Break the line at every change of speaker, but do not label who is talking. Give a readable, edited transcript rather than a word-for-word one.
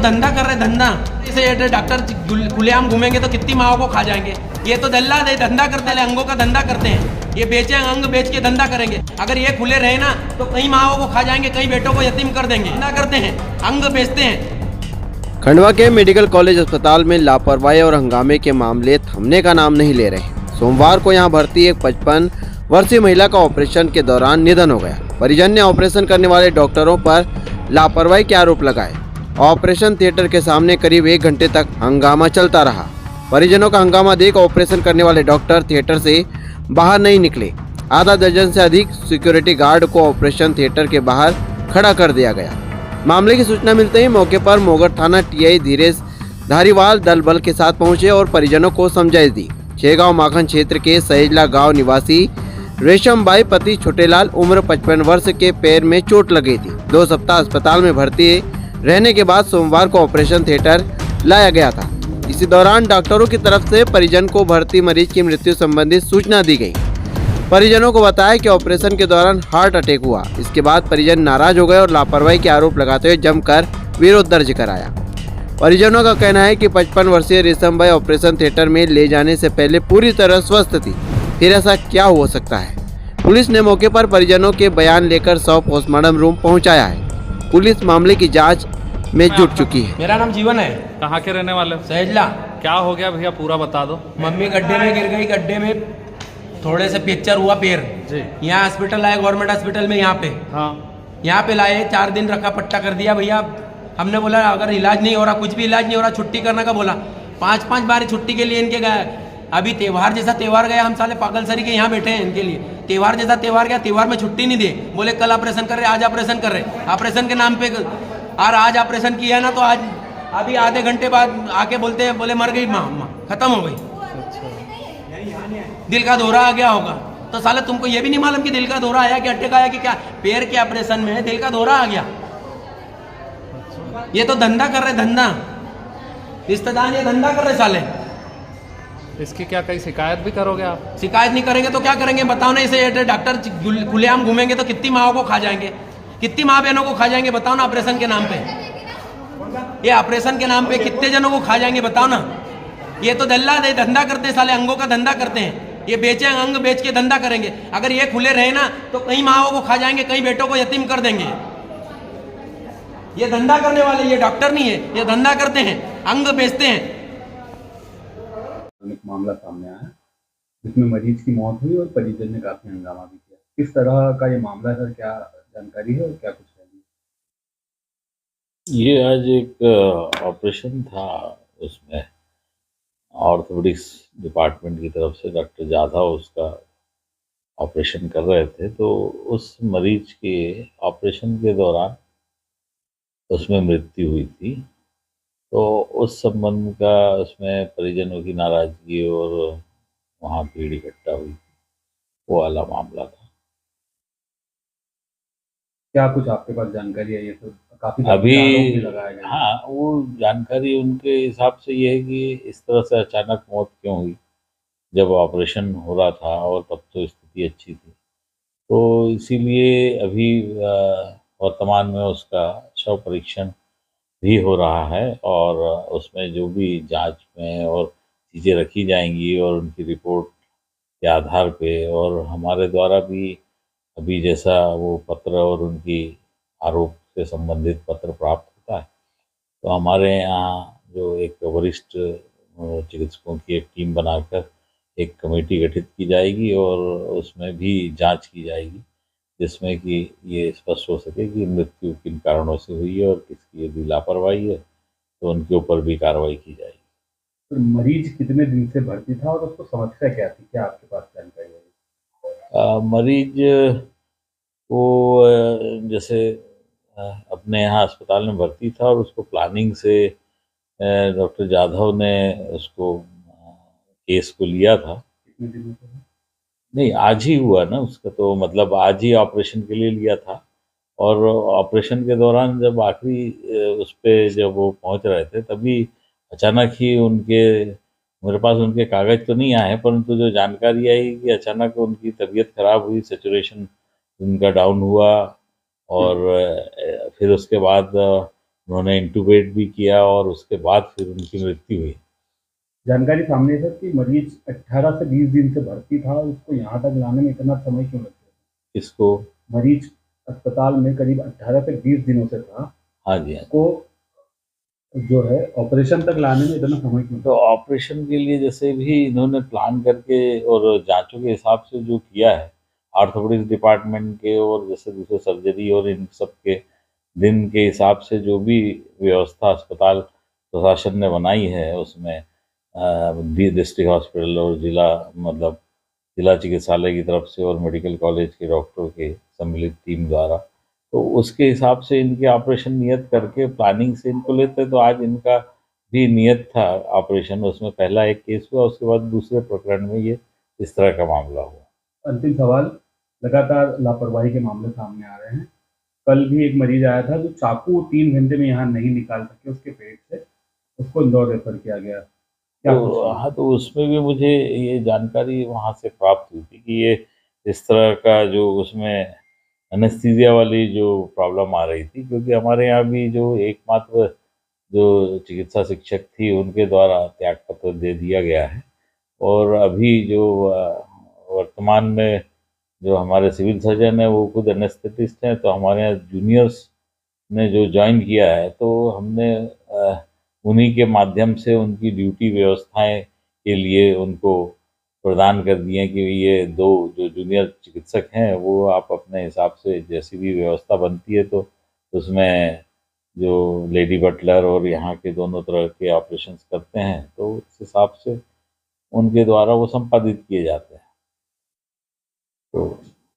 धंधा कर रहे, धंधा। इसे डॉक्टर खुलेआम घूमेंगे तो कितनी माओ को खा जाएंगे। ये तो दल्ला दे धंधा करते हैं, अंगों का धंधा करते हैं। ये बेचे अंग बेच के धंधा करेंगे। अगर ये खुले रहे ना तो कई माओ को खा जाएंगे, कई बेटों को यतीम कर देंगे। धंधा करते हैं, अंग बेचते हैं।
खंडवा के मेडिकल कॉलेज अस्पताल में लापरवाही और हंगामे के मामले थमने का नाम नहीं ले रहे। सोमवार को यहां भर्ती एक 55 वर्षीय महिला का ऑपरेशन के दौरान निधन हो गया। परिजन ने ऑपरेशन करने वाले डॉक्टरों पर लापरवाही के आरोप लगाए। ऑपरेशन थिएटर के सामने करीब 1 घंटे तक हंगामा चलता रहा। परिजनों का हंगामा देख ऑपरेशन करने वाले डॉक्टर थिएटर से बाहर नहीं निकले। आधा दर्जन से अधिक सिक्योरिटी गार्ड को ऑपरेशन थिएटर के बाहर खड़ा कर दिया गया। मामले की सूचना मिलते ही मौके पर मोगर थाना टीआई धीरेश धारीवाल दल बल के साथ पहुंचे और परिजनों को समझाइश दी। छेगांव माखन क्षेत्र के सहेजला गांव निवासी रेशमबाई पति छोटेलाल उम्र 55 वर्ष के पैर में चोट लगी थी। 2 सप्ताह अस्पताल में भर्ती रहने के बाद सोमवार को ऑपरेशन थिएटर लाया गया था। इसी दौरान डॉक्टरों की तरफ से परिजन को भर्ती मरीज की मृत्यु संबंधित सूचना दी गई। परिजनों को बताया कि ऑपरेशन के दौरान हार्ट अटैक हुआ। इसके बाद परिजन नाराज हो गए और लापरवाही के आरोप लगाते हुए जमकर विरोध दर्ज कराया। परिजनों का कहना है कि 55 वर्षीय रेशमबाई ऑपरेशन थिएटर में ले जाने से पहले पूरी तरह स्वस्थ थी, फिर ऐसा क्या हो सकता है। पुलिस ने मौके पर परिजनों के बयान लेकर शव पोस्टमार्टम रूम पहुंचाया है। पुलिस मामले की जांच में जुट चुकी है।
मेरा नाम जीवन है।
कहाँ के रहने वाले हो?
सहेजला।
क्या हो गया भैया, पूरा बता दो।
मम्मी गड्ढे में गिर गई, गड्ढे में थोड़े से पिक्चर हुआ पैर
जी।
यहाँ हॉस्पिटल आए, गवर्नमेंट हॉस्पिटल में। यहाँ पे यहाँ पे लाए, 4 दिन रखा, पट्टा कर दिया भैया। हमने बोला अगर इलाज नहीं हो रहा, कुछ भी इलाज नहीं हो रहा, छुट्टी करने का बोला। 5-5 बार छुट्टी के लिए इनके गए। अभी त्यौहार जैसा त्यौहार गया, हम साले पागल सरी के यहाँ बैठे हैं इनके लिए। त्यौहार जैसा त्यौहार गया, त्यौहार में छुट्टी नहीं दे। बोले कल ऑपरेशन कर रहे, आज ऑपरेशन कर रहे, ऑपरेशन के नाम पे। और आज ऑपरेशन किया ना तो आज अभी आधे घंटे बाद आके बोलते हैं, बोले मर गई माँ, खत्म हो गई। दिल का दौरा आ गया होगा। तो साले तुमको ये भी नहीं मालूम कि दिल का दौरा आया कि अटैक आया कि क्या। पैर के ऑपरेशन में दिल का दौरा आ गया। ये तो धंधा कर रहे, धंधा। रिश्तेदार ये धंधा कर रहे साले।
इसकी क्या कहीं शिकायत भी करोगे आप?
शिकायत नहीं करेंगे तो क्या करेंगे बताओ ना। इसे डॉक्टर खुलेआम घूमेंगे तो कितनी माओ को खा जाएंगे, कितनी माँ बहनों को खा जाएंगे बताओ ना। ऑपरेशन के नाम पे, ये ऑपरेशन के नाम पे कितने जनों को खा जाएंगे बताओ ना। ये तो दल्ला दे धंधा करते हैं साले, अंगों का धंधा करते हैं। ये बेचे अंग बेच के धंधा करेंगे। अगर ये खुले रहे ना तो कई माओ को खा जाएंगे, कई बेटों को यतीम कर देंगे। ये धंधा करने वाले, ये डॉक्टर नहीं है, ये धंधा करते हैं, अंग बेचते हैं।
एक मामला सामने आया जिसमें मरीज की मौत हुई और परिजन ने काफी हंगामा भी किया। किस तरह का ये मामला है, क्या जानकारी है और क्या कुछ है?
ये आज एक ऑपरेशन था, उसमें ऑर्थोपेडिक्स डिपार्टमेंट की तरफ से डॉक्टर जाधव उसका ऑपरेशन कर रहे थे। तो उस मरीज के ऑपरेशन के दौरान उसमें मृत्यु हुई थी। तो उस संबंध का उसमें परिजनों की नाराजगी और वहाँ भीड़ इकट्ठा हुई, वो वाला मामला था।
क्या कुछ आपके पास जानकारी है? ये तो काफी
अभी
लगाया गया।
हाँ, वो जानकारी उनके हिसाब से ये है कि इस तरह से अचानक मौत क्यों हुई, जब ऑपरेशन हो रहा था और तब तो स्थिति अच्छी थी। तो इसीलिए अभी वर्तमान में उसका शव परीक्षण भी हो रहा है और उसमें जो भी जांच में और चीज़ें रखी जाएंगी और उनकी रिपोर्ट के आधार पे, और हमारे द्वारा भी अभी जैसा वो पत्र और उनकी आरोप से संबंधित पत्र प्राप्त होता है तो हमारे यहाँ जो एक वरिष्ठ चिकित्सकों की एक टीम बनाकर एक कमेटी गठित की जाएगी और उसमें भी जांच की जाएगी, जिसमें कि ये स्पष्ट हो सके कि मृत्यु किन कारणों से हुई है और किसकी यदि लापरवाही है तो उनके ऊपर भी कार्रवाई की जाएगी।
तो मरीज कितने दिन से भर्ती था और उसको समस्या क्या थी, क्या आपके पास जानकारी है?
मरीज वो जैसे अपने यहाँ अस्पताल में भर्ती था और उसको प्लानिंग से डॉक्टर जाधव ने उसको केस को लिया था।
कितने दिनों से?
नहीं, आज ही हुआ ना उसका, तो मतलब आज ही ऑपरेशन के लिए लिया था। और ऑपरेशन के दौरान जब आखिरी उस पर जब वो पहुंच रहे थे तभी अचानक ही मेरे पास उनके कागज़ तो नहीं आए, परंतु जो जानकारी आई कि अचानक उनकी तबीयत खराब हुई, सैचुरेशन उनका डाउन हुआ और फिर उसके बाद उन्होंने इंटूबेट भी किया और उसके बाद फिर उनकी मृत्यु हुई।
जानकारी सामने है सर कि मरीज 18 से 20 दिन से भर्ती था, उसको यहाँ तक लाने में इतना समय क्यों लगता है?
इसको
मरीज अस्पताल में करीब 18 से 20 दिनों से था,
हाँ जी, हाँ।
उसको जो है ऑपरेशन तक लाने में इतना समय क्यों?
तो ऑपरेशन के लिए जैसे भी इन्होंने प्लान करके और जांचों के हिसाब से जो किया है ऑर्थोपेडिक्स डिपार्टमेंट के और जैसे दूसरे सर्जरी और इन सब के दिन के हिसाब से जो भी व्यवस्था अस्पताल प्रशासन ने बनाई है उसमें डिस्ट्रिक्ट हॉस्पिटल और जिला चिकित्सालय की तरफ से और मेडिकल कॉलेज के डॉक्टरों के सम्मिलित टीम द्वारा, तो उसके हिसाब से इनके ऑपरेशन नियत करके प्लानिंग से इनको लेते। तो आज इनका भी नियत था ऑपरेशन, उसमें पहला एक केस हुआ, उसके बाद दूसरे प्रकरण में ये इस तरह का मामला हुआ।
अंतिम सवाल, लगातार लापरवाही के मामले सामने आ रहे हैं। कल भी एक मरीज आया था जो चाकू 3 घंटे में यहाँ नहीं निकाल सके उसके पेट से, उसको इंदौर रेफर किया गया। क्या
तो हाँ, तो उसमें भी मुझे ये जानकारी वहाँ से प्राप्त हुई थी कि ये इस तरह का जो उसमें एनेस्थीसिया वाली जो प्रॉब्लम आ रही थी, क्योंकि हमारे यहाँ भी जो एकमात्र जो चिकित्सा शिक्षक थी उनके द्वारा त्यागपत्र दे दिया गया है और अभी जो वर्तमान में जो हमारे सिविल सर्जन है वो खुद एनेस्थेटिस्ट हैं, तो हमारे यहाँ जूनियर्स ने जो ज्वाइन किया है तो हमने उन्हीं के माध्यम से उनकी ड्यूटी व्यवस्थाएं के लिए उनको प्रदान कर दिए हैं कि ये 2 जो जूनियर चिकित्सक हैं वो आप अपने हिसाब से जैसी भी व्यवस्था बनती है तो उसमें जो लेडी बटलर और यहाँ के दोनों तरह के ऑपरेशंस करते हैं तो उस हिसाब से उनके द्वारा वो संपादित किए जाते हैं। तो